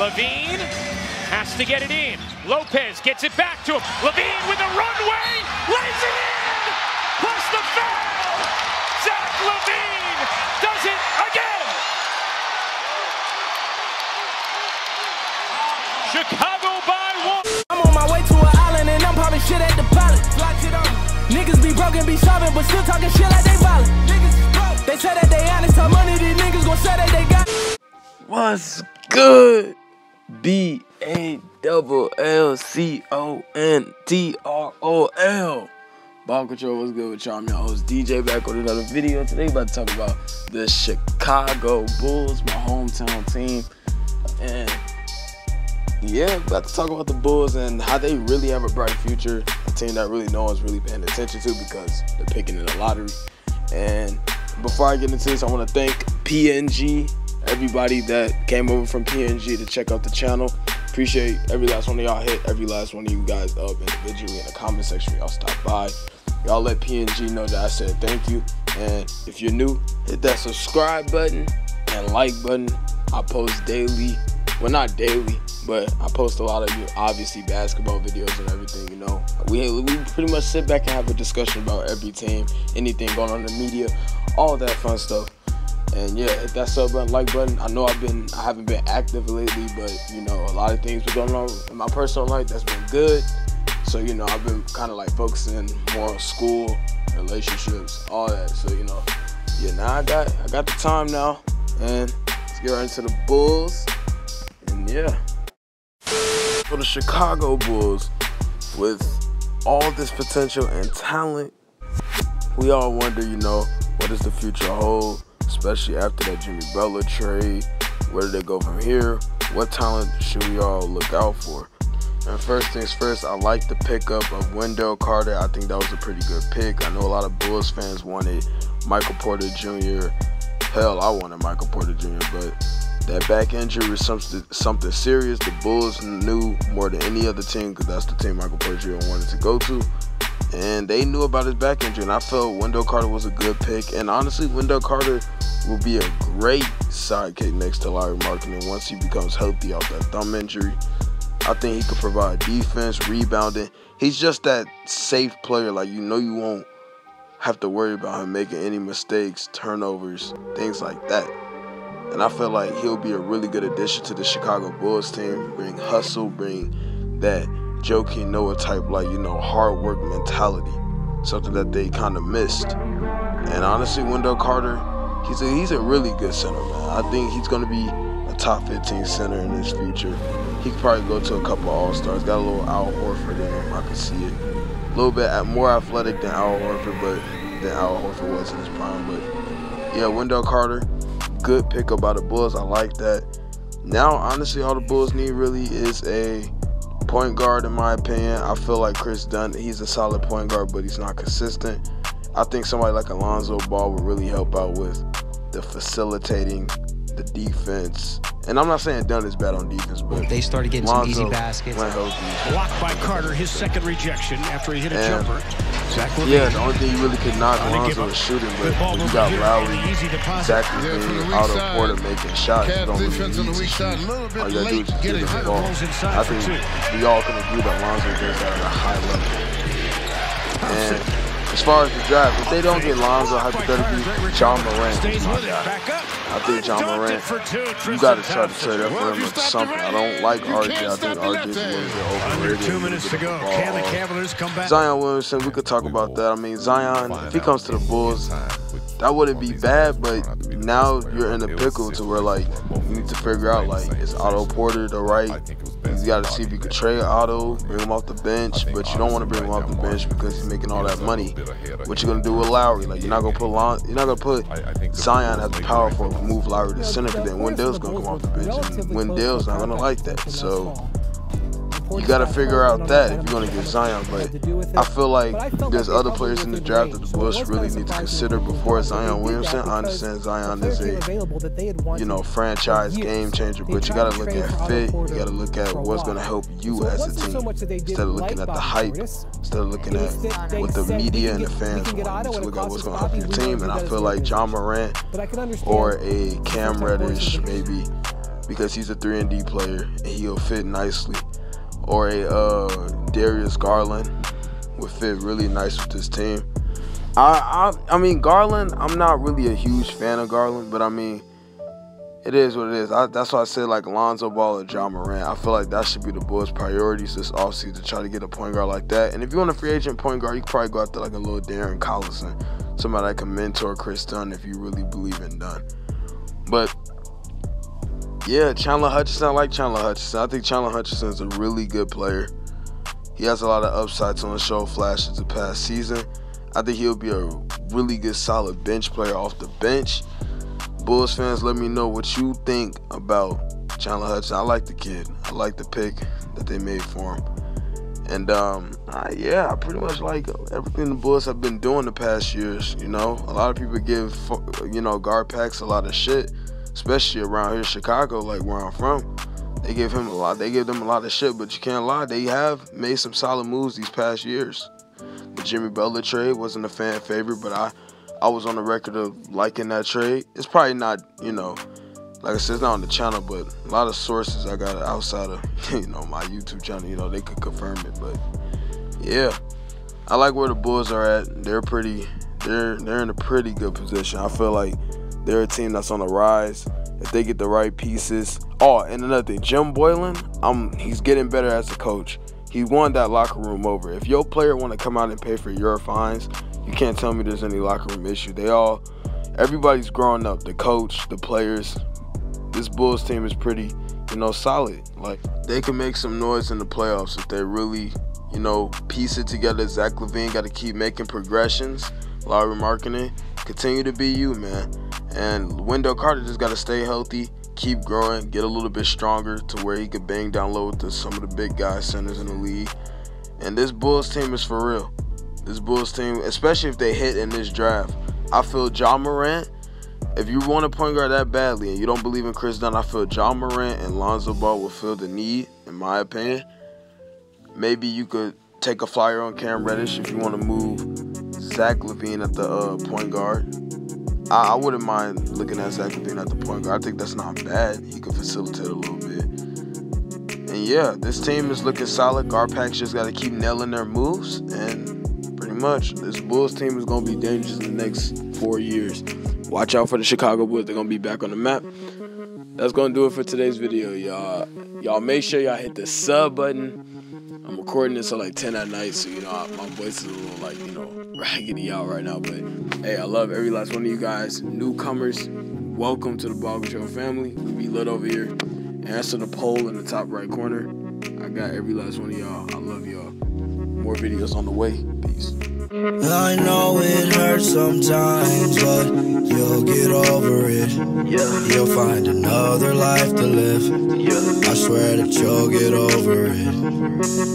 LaVine has to get it in. Lopez gets it back to him. LaVine with a runway, lays it in, plus the foul. Zach LaVine does it again. Chicago by 1. I'm on my way to an island and I'm popping shit at the pilot. Niggas be broken, be sobbing, but still talking shit like they violent. They say that they honest, how money these niggas gon' say that they got. What's good? BALLCONTROL. Ball Control, what's good with y'all? I'm your host DJ back with another video. Today about to talk about the Chicago Bulls, my hometown team. And yeah, about to talk about the Bulls and how they really have a bright future. A team that really no one's really paying attention to because they're picking in the lottery. And before I get into this, I want to thank PNG, everybody that came over from PNG to check out the channel. Appreciate every last one of y'all. Hit every last one of you guys up individually in the comment section. Y'all stop by. Y'all let PNG know that I said thank you. And if you're new, hit that subscribe button and like button. I post daily. Well, not daily, but I post a lot of, obviously, basketball videos and everything, you know. We pretty much sit back and have a discussion about every team, anything going on in the media, all that fun stuff. And yeah, hit that sub button, like button. I know I haven't been active lately, but you know, a lot of things been going on in my personal life that's been good. So, you know, I've been kind of like focusing more on school, relationships, all that. So, you know, yeah, now I got the time now, and let's get right into the Bulls. And yeah, for the Chicago Bulls, with all this potential and talent, we all wonder, you know, what does the future hold, especially after that Jimmy Butler trade? Where do they go from here? What talent should we all look out for? And first things first, I like the pickup of Wendell Carter. I think that was a pretty good pick. I know a lot of Bulls fans wanted Michael Porter Jr. Hell, I wanted Michael Porter Jr., but that back injury was something serious. The Bulls knew more than any other team, because that's the team Michael Porter Jr. wanted to go to. And they knew about his back injury, and I felt Wendell Carter was a good pick. And honestly, Wendell Carter will be a great sidekick next to Larry Markkinen once he becomes healthy off that thumb injury. I think he could provide defense, rebounding. He's just that safe player. Like, you know, you won't have to worry about him making any mistakes, turnovers, things like that. And I feel like he'll be a really good addition to the Chicago Bulls team. Bring hustle, bring that Joakim Noah type, like, you know, hard work mentality. Something that they kind of missed. And honestly, Wendell Carter, he's a really good center, man. I think he's going to be a top 15 center in his future. He could probably go to a couple All-Stars. Got a little Al Horford in him. I can see it. A little bit more athletic than Al Horford, was in his prime. But yeah, Wendell Carter, good pickup by the Bulls. I like that. Now, honestly, all the Bulls need really is a point guard, in my opinion. I feel like Chris Dunn, he's a solid point guard, but he's not consistent. I think somebody like Alonzo Ball would really help out with the facilitating, the defense. And I'm not saying Dunn is bad on defense, but they started getting Alonzo some easy baskets. Blocked by Carter, his second rejection after he hit a jumper. Yeah, the only thing you really could knock Alonzo is shooting, but when you got Lowry, Zach LaVine, Otto Porter making shots, you don't really need to shoot. All you gotta do is just give him the ball. I think we all can agree that Alonzo does that at a high level. And as far as the draft, if they don't get Lonzo, hypothetically, John Morant is my guy. I think John Morant, you got to try to trade up for him or something. I don't like RJ. I think RJ is a little bit overrated. 2 minutes to go. Can the Cavaliers come back? Zion Williamson, we could talk about that. I mean, Zion, if he comes to the Bulls, that wouldn't be bad, but now you're in a pickle to where, like, you need to figure out, like, is Otto Porter the right? You got to see if you could trade Otto, bring him off the bench, but you don't want to bring him off the bench because he's making all that money. What you gonna do with Lowry? Like, you're not gonna put Zion at the power forward, move Lowry to center, because then Wendell's gonna come off the bench, and Wendell's not gonna like that. So you gotta figure out that if you're gonna get Zion. But I feel like there's other players in the draft that the Bulls really need to consider before Zion Williamson. I understand Zion is a, you know, franchise game changer, but you gotta look at fit. You gotta look at what's gonna help you as a team, instead of looking at the hype, instead of looking at what the media and the fans want. You need to look at what's gonna help your team. And I feel like John Morant or a Cam Reddish, maybe because he's a 3-and-D player and he'll fit nicely. Or a Darius Garland would fit really nice with this team. I mean, Garland, I'm not really a huge fan of Garland, but I mean, it is what it is. That's why I said like Lonzo Ball or Ja Morant. I feel like that should be the Bulls' priorities this offseason, to try to get a point guard like that. And if you want a free agent point guard, you can probably go after like a little Darren Collison, somebody that can mentor Chris Dunn if you really believe in Dunn. But yeah, Chandler Hutchison, I like Chandler Hutchison. I think Chandler Hutchison is a really good player. He has a lot of upsides on the show, flashes the past season. I think he'll be a really good, solid bench player off the bench. Bulls fans, let me know what you think about Chandler Hutchison. I like the kid. I like the pick that they made for him. And yeah, I pretty much like everything the Bulls have been doing the past years. You know, a lot of people give guard packs a lot of shit, especially around here in Chicago, like where I'm from. They give him a lot. They give them a lot of shit, but you can't lie. They have made some solid moves these past years. The Jimmy Butler trade wasn't a fan favorite, but I was on the record of liking that trade. It's probably not, like I said, it's not on the channel, but a lot of sources I got outside of, my YouTube channel, they could confirm it. But yeah, I like where the Bulls are at. They're in a pretty good position. I feel like they're a team that's on the rise if they get the right pieces. Oh, and another thing, Jim Boylan, he's getting better as a coach. He won that locker room over. If your player want to come out and pay for your fines, you can't tell me there's any locker room issue. Everybody's growing up. The coach, the players. This Bulls team is pretty, solid. Like, they can make some noise in the playoffs if they really, piece it together. Zach LaVine got to keep making progressions. Lauri Markkanen, continue to be you, man. And Wendell Carter just got to stay healthy, keep growing, get a little bit stronger to where he could bang down low with some of the big guy centers in the league. And this Bulls team is for real. This Bulls team, especially if they hit in this draft, I feel Ja Morant, if you want a point guard that badly and you don't believe in Chris Dunn, I feel Ja Morant and Lonzo Ball will fill the need, in my opinion. Maybe you could take a flyer on Cam Reddish if you want to move Zach LaVine at the point guard. I wouldn't mind looking at Zach LaVine at the point guard. I think that's not bad. He could facilitate a little bit. And yeah, this team is looking solid. Garpax just got to keep nailing their moves. And pretty much, this Bulls team is going to be dangerous in the next 4 years. Watch out for the Chicago Bulls. They're going to be back on the map. That's going to do it for today's video, y'all. Y'all make sure y'all hit the sub button. I'm recording this at like 10 at night, so, my voice is a little, raggedy out right now. But, hey, I love every last one of you guys. Newcomers, welcome to the Ball Control family. We be lit over here. Answer the poll in the top right corner. I got every last one of y'all. I love y'all. More videos on the way. Peace. I know it hurts sometimes, but you'll get over it. Yeah. You'll find another life to live. Yeah. I swear that you'll get over it.